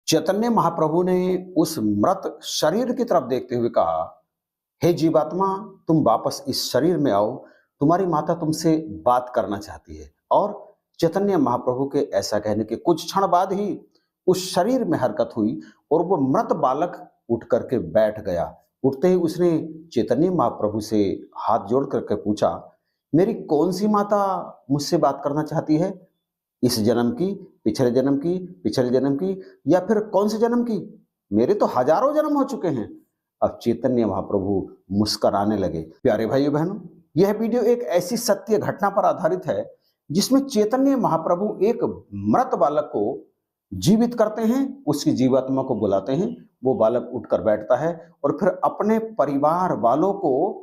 चैतन्य महाप्रभु ने उस मृत शरीर की तरफ देखते हुए कहा, हे जीवात्मा, तुम वापस इस शरीर में आओ, तुम्हारी माता तुमसे बात करना चाहती है। और चैतन्य महाप्रभु के ऐसा कहने के कुछ क्षण बाद ही उस शरीर में हरकत हुई और वो मृत बालक उठ करके बैठ गया। उठते ही उसने चैतन्य महाप्रभु से हाथ जोड़ करके पूछा, मेरी कौन सी माता मुझसे बात करना चाहती है? इस जन्म की, पिछले जन्म की, पिछले जन्म की, या फिर कौन से जन्म की? मेरे तो हजारों जन्म हो चुके हैं। अब चैतन्य महाप्रभु मुस्कराने लगे। प्यारे भाइयों बहनों, यह वीडियो एक ऐसी सत्य घटना पर आधारित है जिसमें चैतन्य महाप्रभु एक मृत बालक को जीवित करते हैं, उसकी जीवात्मा को बुलाते हैं, वो बालक उठकर बैठता है और फिर अपने परिवार वालों को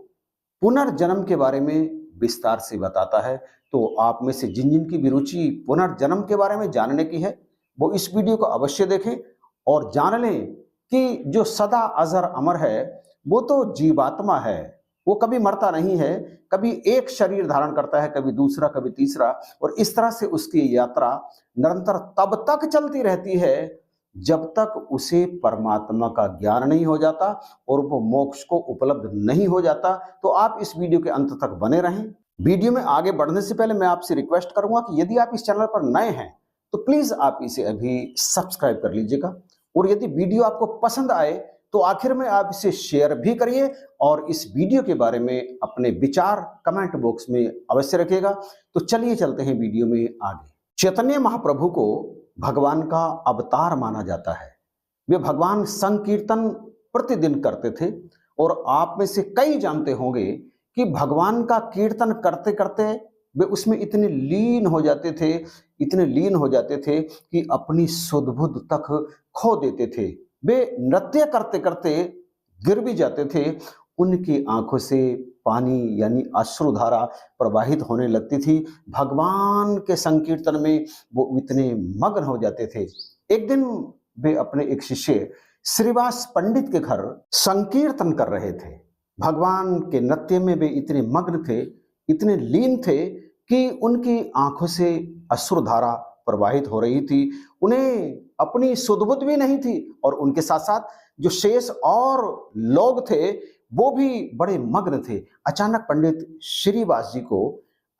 पुनर्जन्म के बारे में विस्तार से बताता है। तो आप में से जिन जिन की भी रुचि पुनर्जन्म के बारे में जानने की है, वो इस वीडियो को अवश्य देखें और जान लें कि जो सदा अजर अमर है वो तो जीवात्मा है। वो कभी मरता नहीं है, कभी एक शरीर धारण करता है, कभी दूसरा, कभी तीसरा, और इस तरह से उसकी यात्रा निरंतर तब तक चलती रहती है जब तक उसे परमात्मा का ज्ञान नहीं हो जाता और वो मोक्ष को उपलब्ध नहीं हो जाता। तो आप इस वीडियो के अंत तक बने रहें। वीडियो में आगे बढ़ने से पहले मैं आपसे रिक्वेस्ट करूंगा कि यदि आप इस चैनल पर नए हैं तो प्लीज आप इसे अभी सब्सक्राइब कर लीजिएगा, और यदि वीडियो आपको पसंद आए तो आखिर में आप इसे शेयर भी करिए और इस वीडियो के बारे में अपने विचार कमेंट बॉक्स में अवश्य रखिएगा। तो चलिए चलते हैं वीडियो में आगे। चैतन्य महाप्रभु को भगवान का अवतार माना जाता है। वे भगवान संकीर्तन प्रतिदिन करते थे और आप में से कई जानते होंगे कि भगवान का कीर्तन करते करते वे उसमें इतने लीन हो जाते थे, इतने लीन हो जाते थे कि अपनी सुध-बुध तक खो देते थे। वे नृत्य करते करते गिर भी जाते थे। उनकी आंखों से पानी यानी अश्रुधारा प्रवाहित होने लगती थी। भगवान के संकीर्तन में वो इतने मग्न हो जाते थे। एक दिन वे अपने एक शिष्य श्रीवास पंडित के घर संकीर्तन कर रहे थे। भगवान के नृत्य में वे इतने मग्न थे, इतने लीन थे कि उनकी आंखों से अश्रुधारा प्रवाहित हो रही थी। उन्हें अपनी सुध-बुध भी नहीं थी और उनके साथ साथ जो शेष और लोग थे वो भी बड़े मग्न थे। अचानक पंडित श्रीवास जी को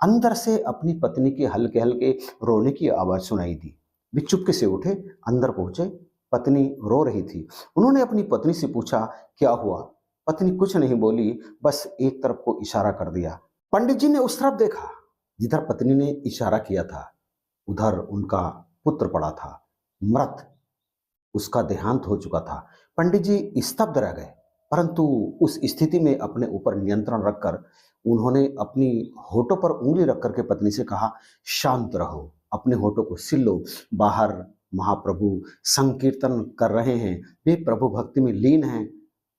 अंदर से अपनी पत्नी के हल्के हल्के रोने की आवाज सुनाई दी। वे चुपके से उठे, अंदर पहुंचे। पत्नी रो रही थी। उन्होंने अपनी पत्नी से पूछा, क्या हुआ? पत्नी कुछ नहीं बोली, बस एक तरफ को इशारा कर दिया। पंडित जी ने उस तरफ देखा जिधर पत्नी ने इशारा किया था। उधर उनका पुत्र पड़ा था, मृत। उसका देहांत हो चुका था। पंडित जी स्तब्ध रह गए, परंतु उस स्थिति में अपने ऊपर नियंत्रण रखकर उन्होंने अपनी होठों पर उंगली रख करके पत्नी से कहा, शांत रहो, अपने होठों को सिल लो। बाहर महाप्रभु संकीर्तन कर रहे हैं, वे प्रभु भक्ति में लीन हैं,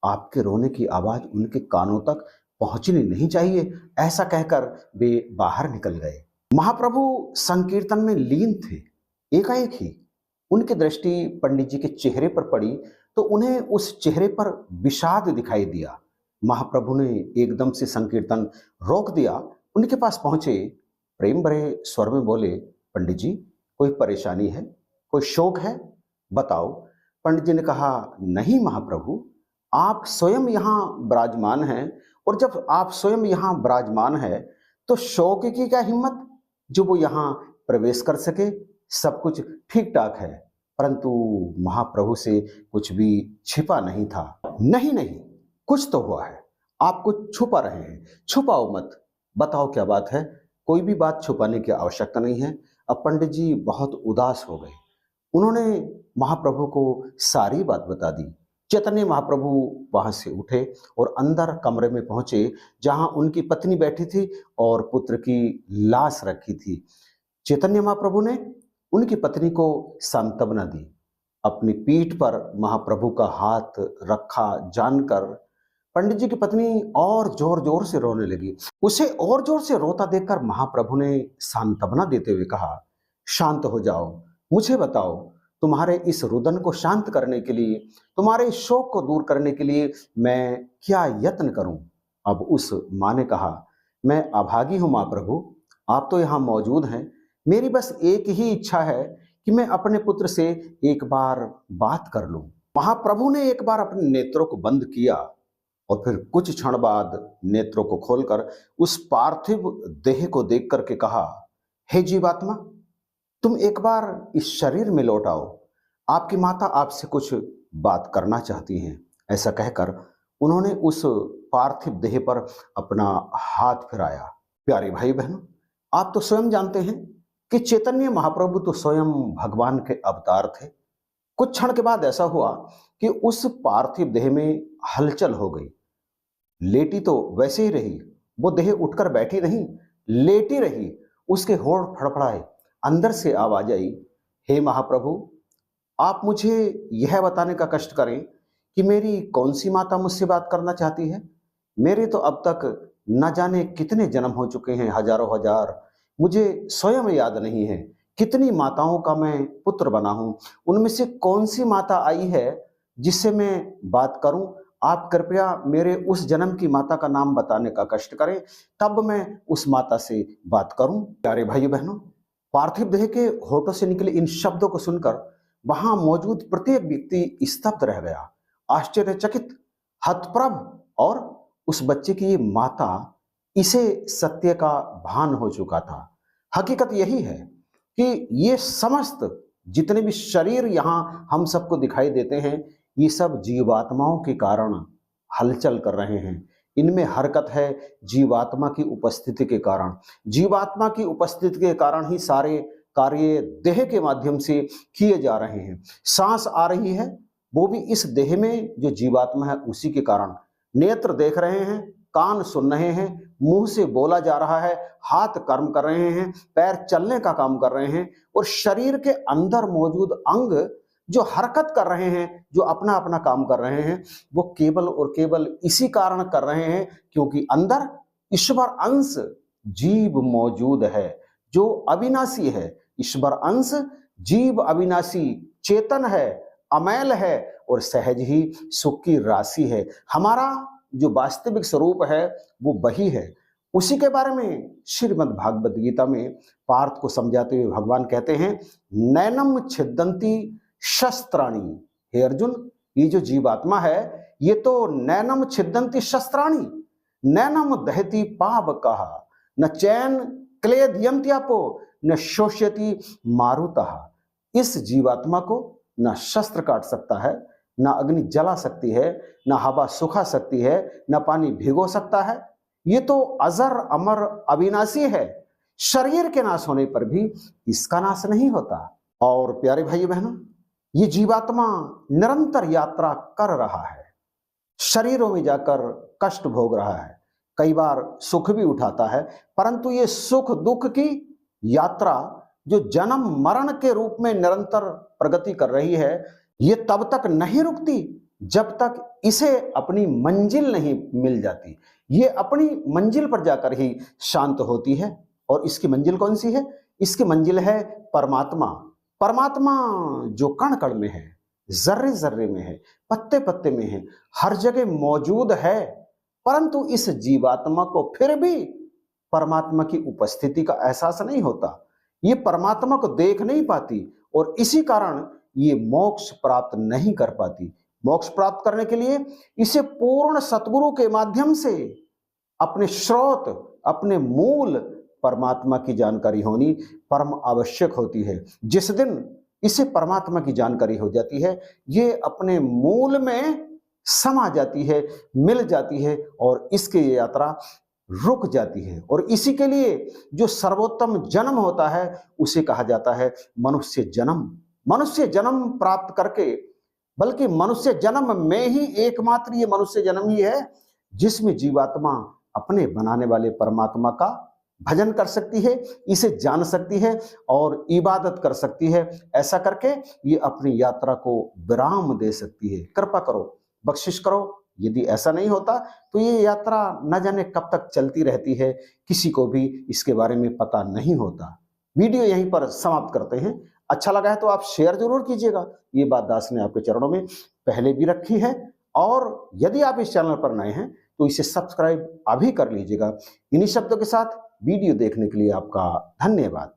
आपके रोने की आवाज उनके कानों तक पहुंचनी नहीं चाहिए। ऐसा कहकर वे बाहर निकल गए। महाप्रभु संकीर्तन में लीन थे। एकाएक ही उनकी दृष्टि पंडित जी के चेहरे पर पड़ी तो उन्हें उस चेहरे पर विषाद दिखाई दिया। महाप्रभु ने एकदम से संकीर्तन रोक दिया, उनके पास पहुंचे, प्रेम भरे स्वर में बोले, पंडित जी कोई परेशानी है, कोई शोक है, बताओ। पंडित जी ने कहा, नहीं महाप्रभु, आप स्वयं यहाँ विराजमान हैं, और जब आप स्वयं यहाँ विराजमान है तो शोक की क्या हिम्मत जो वो यहाँ प्रवेश कर सके। सब कुछ ठीक ठाक है। परंतु महाप्रभु से कुछ भी छिपा नहीं था। नहीं नहीं, कुछ तो हुआ है, आप कुछ छुपा रहे हैं। छुपाओ मत, बताओ क्या बात है। कोई भी बात छुपाने की आवश्यकता नहीं है। अब पंडित जी बहुत उदास हो गए। उन्होंने महाप्रभु को सारी बात बता दी। चैतन्य महाप्रभु वहां से उठे और अंदर कमरे में पहुंचे जहां उनकी पत्नी बैठी थी और पुत्र की लाश रखी थी। चैतन्य महाप्रभु ने उनकी पत्नी को सांत्वना दी। अपनी पीठ पर महाप्रभु का हाथ रखा जानकर पंडित जी की पत्नी और जोर जोर से रोने लगी। उसे और जोर से रोता देखकर महाप्रभु ने सांत्वना देते हुए कहा, शांत हो जाओ, मुझे बताओ, तुम्हारे इस रुदन को शांत करने के लिए, तुम्हारे इस शोक को दूर करने के लिए मैं क्या यत्न करूं। अब उस मां ने कहा, मैं अभागी हूं महाप्रभु, आप तो यहां मौजूद हैं, मेरी बस एक ही इच्छा है कि मैं अपने पुत्र से एक बार बात कर लूं। महाप्रभु ने एक बार अपने नेत्रों को बंद किया और फिर कुछ क्षण बाद नेत्रों को खोलकर उस पार्थिव देह को देख करके कहा, हे जीवात्मा, तुम एक बार इस शरीर में लौट आओ, आपकी माता आपसे कुछ बात करना चाहती हैं। ऐसा कहकर उन्होंने उस पार्थिव देह पर अपना हाथ फिराया। प्यारे भाई बहनों, आप तो स्वयं जानते हैं कि चैतन्य महाप्रभु तो स्वयं भगवान के अवतार थे। कुछ क्षण के बाद ऐसा हुआ कि उस पार्थिव देह में हलचल हो गई। लेटी तो वैसे ही रही, वो देह उठकर बैठी नहीं, लेटी रही। उसके होंठ फड़फड़ाए, अंदर से आवाज आई, हे महाप्रभु, आप मुझे यह बताने का कष्ट करें कि मेरी कौन सी माता मुझसे बात करना चाहती है। मेरे तो अब तक न जाने कितने जन्म हो चुके हैं, हजारों हजार, मुझे स्वयं याद नहीं है कितनी माताओं का मैं पुत्र बना हूं। उनमें से कौन सी माता आई है जिससे मैं बात करूं। आप कृपया मेरे उस जन्म की माता का नाम बताने का कष्ट करें, तब मैं उस माता से बात करूं। प्यारे भाई बहनों, पार्थिव देह के होठों से निकले इन शब्दों को सुनकर वहां मौजूद प्रत्येक व्यक्ति स्तब्ध रह गया, आश्चर्यचकित, हतप्रभ। और उस बच्चे की ये माता, इसे सत्य का भान हो चुका था। हकीकत यही है कि ये समस्त जितने भी शरीर यहां हम सबको दिखाई देते हैं, ये सब जीवात्माओं के कारण हलचल कर रहे हैं। इनमें हरकत है जीवात्मा की उपस्थिति के कारण। जीवात्मा की उपस्थिति के कारण ही सारे कार्य देह के माध्यम से किए जा रहे हैं। सांस आ रही है, वो भी इस देह में जो जीवात्मा है उसी के कारण। नेत्र देख रहे हैं, कान सुन रहे हैं, मुंह से बोला जा रहा है, हाथ कर्म कर रहे हैं, पैर चलने का काम कर रहे हैं, और शरीर के अंदर मौजूद अंग जो हरकत कर रहे हैं, जो अपना अपना काम कर रहे हैं, वो केवल और केवल इसी कारण कर रहे हैं क्योंकि अंदर ईश्वर अंश जीव मौजूद है जो अविनाशी है। ईश्वर अंश जीव अविनाशी चेतन है, अमैल है और सहज ही सुख की राशि है। हमारा जो वास्तविक स्वरूप है वो वही है। उसी के बारे में श्रीमद् भागवत गीता में पार्थ को समझाते हुए भगवान कहते हैं, नैनम छिद्दंती शस्त्राणी। हे अर्जुन, ये जो जीवात्मा है ये तो नैनम छिद्दंती शस्त्राणी, नैनम दहती पावकः, न चैन क्लेदयन्त्यापो न शोष्यति मारुतः। इस जीवात्मा को न शस्त्र काट सकता है, न अग्नि जला सकती है, न हवा सुखा सकती है, न पानी भिगो सकता है। ये तो अजर अमर अविनाशी है। शरीर के नाश होने पर भी इसका नाश नहीं होता। और प्यारे भाई बहनों, ये जीवात्मा निरंतर यात्रा कर रहा है, शरीरों में जाकर कष्ट भोग रहा है, कई बार सुख भी उठाता है, परंतु ये सुख दुख की यात्रा जो जन्म मरण के रूप में निरंतर प्रगति कर रही है, ये तब तक नहीं रुकती जब तक इसे अपनी मंजिल नहीं मिल जाती। ये अपनी मंजिल पर जाकर ही शांत होती है। और इसकी मंजिल कौन सी है? इसकी मंजिल है परमात्मा। परमात्मा जो कण कण में है, जर्रे जर्रे में है, पत्ते पत्ते में है, हर जगह मौजूद है, परंतु इस जीवात्मा को फिर भी परमात्मा की उपस्थिति का एहसास नहीं होता। ये परमात्मा को देख नहीं पाती और इसी कारण ये मोक्ष प्राप्त नहीं कर पाती। मोक्ष प्राप्त करने के लिए इसे पूर्ण सतगुरु के माध्यम से अपने स्रोत, अपने मूल परमात्मा की जानकारी होनी परम आवश्यक होती है। जिस दिन इसे परमात्मा की जानकारी हो जाती है, ये अपने मूल में समा जाती है, मिल जाती है और इसकी यात्रा रुक जाती है। और इसी के लिए जो सर्वोत्तम जन्म होता है उसे कहा जाता है मनुष्य जन्म। मनुष्य जन्म प्राप्त करके, बल्कि मनुष्य जन्म में ही एकमात्र ये मनुष्य जन्म ही है जिसमें जीवात्मा अपने बनाने वाले परमात्मा का भजन कर सकती है, इसे जान सकती है और इबादत कर सकती है। ऐसा करके ये अपनी यात्रा को विराम दे सकती है। कृपा करो, बख्शिश करो। यदि ऐसा नहीं होता तो ये यात्रा न जाने कब तक चलती रहती है, किसी को भी इसके बारे में पता नहीं होता। वीडियो यहीं पर समाप्त करते हैं। अच्छा लगा है तो आप शेयर जरूर कीजिएगा। ये बात दास ने आपके चरणों में पहले भी रखी है और यदि आप इस चैनल पर नए हैं तो इसे सब्सक्राइब अभी कर लीजिएगा। इन्हीं शब्दों के साथ वीडियो देखने के लिए आपका धन्यवाद।